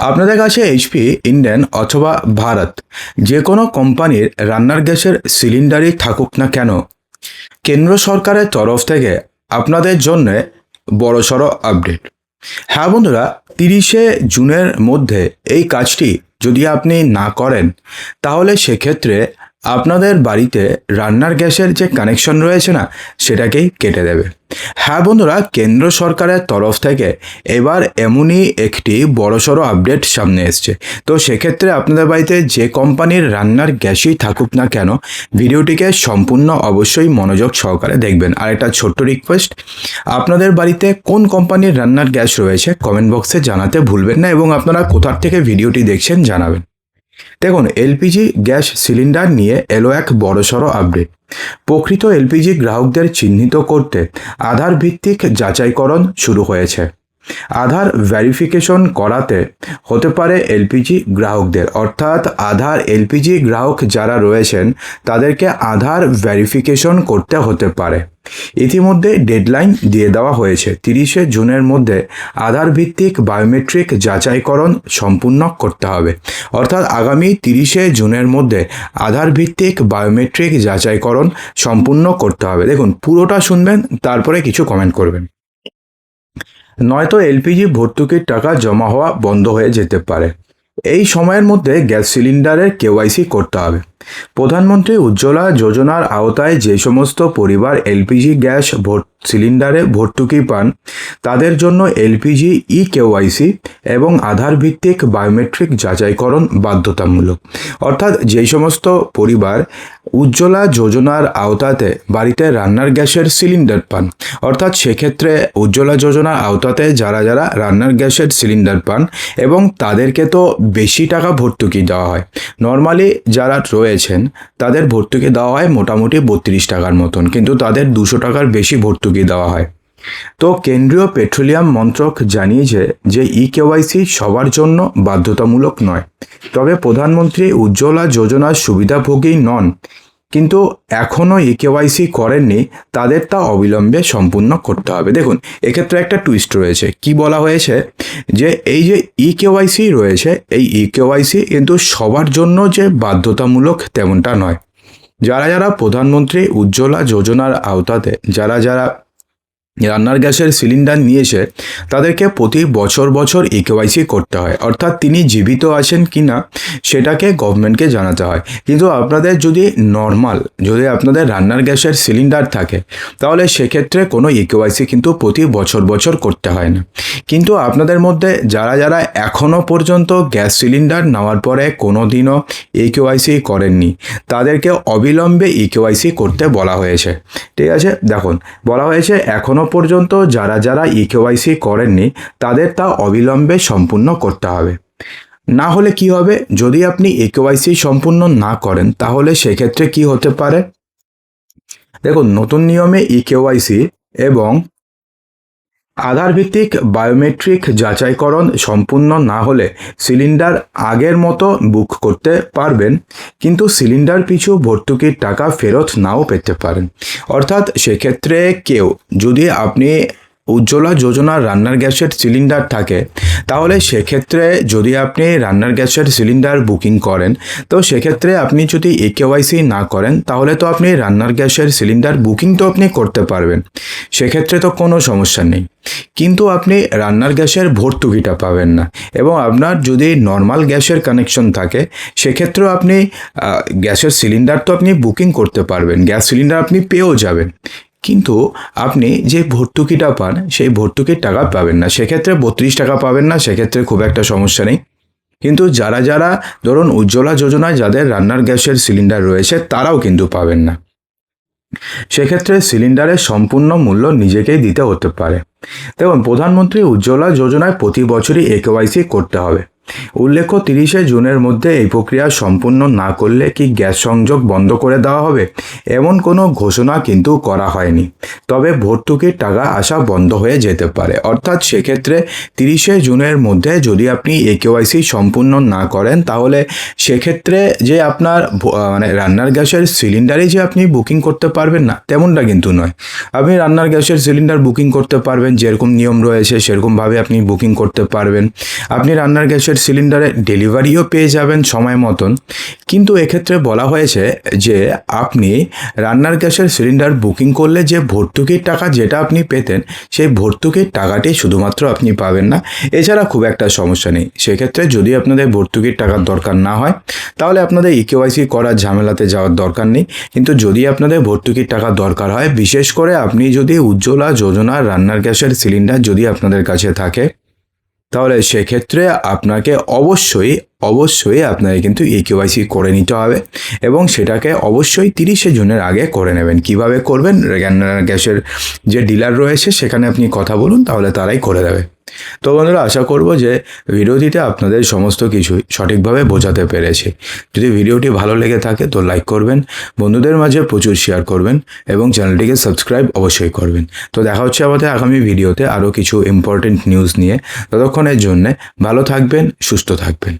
আপনাদের কাছে এইচপি, ইন্ডেন অথবা ভারত যে কোনো কোম্পানির রান্নার গ্যাসের সিলিন্ডারই থাকুক না কেন, কেন্দ্র সরকারের তরফ থেকে আপনাদের জন্য বড়সড় আপডেট। হ্যাঁ বন্ধুরা, 30শে জুনের মধ্যে এই কাজটি যদি আপনি না করেন তাহলে সেক্ষেত্রে আপনাদের বাড়িতে রান্নার গ্যাসের যে কানেকশন রয়েছে না, সেটাকেই কেটে দেবে। হ্যাঁ বন্ধুরা, কেন্দ্র সরকারের তরফ থেকে এবার এমনই একটি বড়সড় আপডেট সামনে এসছে। তো সেক্ষেত্রে আপনাদের বাড়িতে যে কোম্পানির রান্নার গ্যাসই থাকুক না কেন, ভিডিওটিকে সম্পূর্ণ অবশ্যই মনোযোগ সহকারে দেখবেন। আর একটা ছোট্ট রিকোয়েস্ট, আপনাদের বাড়িতে কোন কোম্পানির রান্নার গ্যাস রয়েছে কমেন্ট বক্সে জানাতে ভুলবেন না, এবং আপনারা কোথার থেকে ভিডিওটি দেখছেন জানাবেন। দেখুন, এলপিজি গ্যাস সিলিন্ডার নিয়ে এলো এক বড়সড় আপডেট। প্রকৃত এলপিজি গ্রাহকদের চিহ্নিত করতে আধার ভিত্তিক যাচাইকরণ শুরু হয়েছে। আধার ভেরিফিকেশন করাতে হতে পারে এলপিজি গ্রাহকদের, অর্থাৎ আধার এলপিজি গ্রাহক যারা রয়েছেন তাদেরকে আধার ভেরিফিকেশন করতে হতে পারে। ইতিমধ্যে ডেডলাইন দিয়ে দেওয়া হয়েছে, 30শে জুনের মধ্যে আধার ভিত্তিক বায়োমেট্রিক যাচাইকরণ সম্পূর্ণ করতে হবে। অর্থাৎ আগামী 30শে জুনের মধ্যে আধার ভিত্তিক বায়োমেট্রিক যাচাইকরণ সম্পূর্ণ করতে হবে। দেখুন, পুরোটা শুনবেন, তারপরে কিছু কমেন্ট করবেন। নয়তো এলপিজি ভর্তুকির টাকা জমা হওয়া বন্ধ হয়ে যেতে পারে। এই সময়ের মধ্যে গ্যাস সিলিন্ডারের কেওয়াইসি করতে হবে। প্রধানমন্ত্রী উজ্জ্বলা যোজনার আওতায় যে সমস্ত পরিবার এলপিজি গ্যাস সিলিন্ডারে ভর্তুকি পান তাদের জন্য এলপিজি কেওয়াইসি এবং আধার ভিত্তিক বায়োমেট্রিক যাচাইকরণ বাধ্যতামূলক। অর্থাৎ যেই সমস্ত পরিবার উজ্জ্বলা যোজনার আওতাতে বাড়িতে রান্নার গ্যাসের সিলিন্ডার পান, অর্থাৎ সেক্ষেত্রে উজ্জ্বলা যোজনার আওতাতে যারা যারা রান্নার গ্যাসের সিলিন্ডার পান এবং তাদেরকে তো বেশি টাকা ভর্তুকি দেওয়া হয়। নর্মালি যারা রয়েছেন তাদের ভর্তুকি দেওয়া হয় মোটামুটি 32 টাকার মতন, কিন্তু তাদের 200 টাকার বেশি ভর্তুকি দেওয়া হয়। তো কেন্দ্রীয় পেট্রোলিয়াম মন্ত্রক জানিয়েছে যে কেওয়াইসি সবার জন্য বাধ্যতামূলক নয়, তবে প্রধানমন্ত্রী উজ্জ্বলা যোজনার সুবিধাভোগী নন কিন্তু এখনও কেওয়াইসি করেননি তাদের তা অবিলম্বে সম্পূর্ণ করতে হবে। দেখুন, এক্ষেত্রে একটা টুইস্ট রয়েছে। কি বলা হয়েছে যে এই যে কেওয়াইসি রয়েছে, এই কেওয়াইসি কিন্তু সবার জন্য যে বাধ্যতামূলক তেমনটা নয়। যারা যারা প্রধানমন্ত্রী উজ্জ্বলা যোজনার আওতাতে যারা যারা রান্নার গ্যাসের সিলিন্ডার নিয়েছে তাদেরকে প্রতি বছর বছর কেওয়াইসি করতে হয়, অর্থাৎ তিনি জীবিত আছেন কি না সেটাকে গভর্নমেন্টকে জানাতে হয়। কিন্তু আপনাদের যদি যদি আপনাদের রান্নার গ্যাসের সিলিন্ডার থাকে তাহলে সেক্ষেত্রে কোনো কেওয়াইসি কিন্তু প্রতি বছর বছর করতে হয় না। কিন্তু আপনাদের মধ্যে যারা যারা এখনও পর্যন্ত গ্যাস সিলিন্ডার নেওয়ার পরে কোনো দিনও কেওয়াইসি করেননি তাদেরকে অবিলম্বে কেওয়াইসি করতে বলা হয়েছে। ঠিক আছে, দেখুন বলা হয়েছে এখনও পর্যন্ত যারা যারা কেওয়াইসি করেননি তাদের তা অবিলম্বে সম্পূর্ণ করতে হবে। না হলে কি হবে, যদি আপনি কেওয়াইসি সম্পূর্ণ না করেন তাহলে সেক্ষেত্রে কি হতে পারে। দেখুন, নতুন নিয়মে কেওয়াইসি এবং আধার ভিত্তিক বায়োমেট্রিক যাচাইকরণ সম্পূর্ণ না হলে সিলিন্ডার আগের মতো বুক করতে পারবেন, কিন্তু সিলিন্ডার পিছু ভর্তুকির টাকা ফেরত নাও পেতে পারেন। অর্থাৎ সেক্ষেত্রে কেউ যদি আপনি উজ্জ্বলা যোজনার রান্নার গ্যাসের সিলিন্ডার থাকে তাহলে সেক্ষেত্রে যদি আপনি রান্নার গ্যাসের সিলিন্ডার বুকিং করেন তো সেক্ষেত্রে আপনি যদি কেওয়াইসি না করেন তাহলে তো আপনি রান্নার গ্যাসের সিলিন্ডার বুকিং তো আপনি করতে পারবেন, সেক্ষেত্রে তো কোনো সমস্যা নেই, কিন্তু আপনি রান্নার গ্যাসের ভর্তুকিটা পাবেন না। এবং আপনার যদি নর্মাল গ্যাসের কানেকশন থাকে সেক্ষেত্রেও আপনি গ্যাসের সিলিন্ডার তো আপনি বুকিং করতে পারবেন, গ্যাস সিলিন্ডার আপনি পেয়েও যাবেন, কিন্তু আপনি যে ভর্তুকিটা পান সেই ভর্তুকির টাকা পাবেন না। সেক্ষেত্রে 32 টাকা পাবেন না, সেক্ষেত্রে খুব একটা সমস্যা নেই। কিন্তু যারা যারা ধরুন উজ্জ্বলা যোজনায় যাদের রান্নার গ্যাসের সিলিন্ডার রয়েছে তারাও কিন্তু পাবেন না। সেক্ষেত্রে সিলিন্ডারের সম্পূর্ণ মূল্য নিজেকেই দিতে হতে পারে। দেখুন, প্রধানমন্ত্রী উজ্জ্বলা যোজনায় প্রতি বছরই কেওয়াইসি করতে হবে। উল্লেখ্য, 30শে জুনের মধ্যে এই প্রক্রিয়া সম্পূর্ণ না করলে কি গ্যাস সংযোগ বন্ধ করে দেওয়া হবে এমন কোনো ঘোষণা কিন্তু করা হয়নি, তবে ভর্তুকির টাকা আসা বন্ধ হয়ে যেতে পারে। অর্থাৎ সেক্ষেত্রে 30শে জুনের মধ্যে যদি আপনি কেওয়াইসি সম্পূর্ণ না করেন তাহলে সেক্ষেত্রে যে আপনার রান্নার গ্যাসের সিলিন্ডারে যে আপনি বুকিং করতে পারবেন না তেমনটা কিন্তু নয়। আপনি রান্নার গ্যাসের সিলিন্ডার বুকিং করতে পারবেন, যেরকম নিয়ম রয়েছে সেরকমভাবে আপনি বুকিং করতে পারবেন। আপনি রান্নার গ্যাসের সিলিন্ডারে ডেলিভারিও পেয়ে যাবেন সময় মতন। কিন্তু এক্ষেত্রে বলা হয়েছে যে আপনি রান্নার গ্যাসের সিলিন্ডার বুকিং করলে যে ভর্তুকির টাকা যেটা আপনি পেতেন, সেই ভর্তুকির টাকাটি শুধুমাত্র আপনি পাবেন না, এছাড়া খুব একটা সমস্যা নেই। সেক্ষেত্রে যদি আপনাদের ভর্তুকির টাকার দরকার না হয় তাহলে আপনাদের ইকেওয়াইসি করার ঝামেলাতে যাওয়ার দরকার নেই। কিন্তু যদি আপনাদের ভর্তুকির টাকা দরকার হয়, বিশেষ করে আপনি যদি উজ্জ্বলা যোজনার রান্নার গ্যাসের সিলিন্ডার যদি আপনাদের কাছে থাকে, তাহলে সেক্ষেত্রে আপনাকে অবশ্যই আপনাকে কিন্তু ইকেওয়াইসি করে নিতে হবে এবং সেটাকে অবশ্যই 30শে জুনের আগে করে নেবেন। কিভাবে করবেন, রান্নার গ্যাসের যে ডিলার রয়েছে সেখানে আপনি কথা বলুন, তাহলে তারাই করে দেবে। তো বন্ধুরা, আশা করব যে ভিডিওটিতে আপনাদের সমস্ত কিছুই সঠিকভাবে বোঝাতে পেরেছি। যদি ভিডিওটি ভালো লেগে থাকে তো লাইক করবেন, বন্ধুদের মাঝে প্রচুর শেয়ার করবেন এবং চ্যানেলটিকে সাবস্ক্রাইব অবশ্যই করবেন। তো দেখা হচ্ছে আমাদের আগামী ভিডিওতে আরও কিছু ইম্পর্টেন্ট নিউজ নিয়ে। ততক্ষণের জন্যে ভালো থাকবেন, সুস্থ থাকবেন।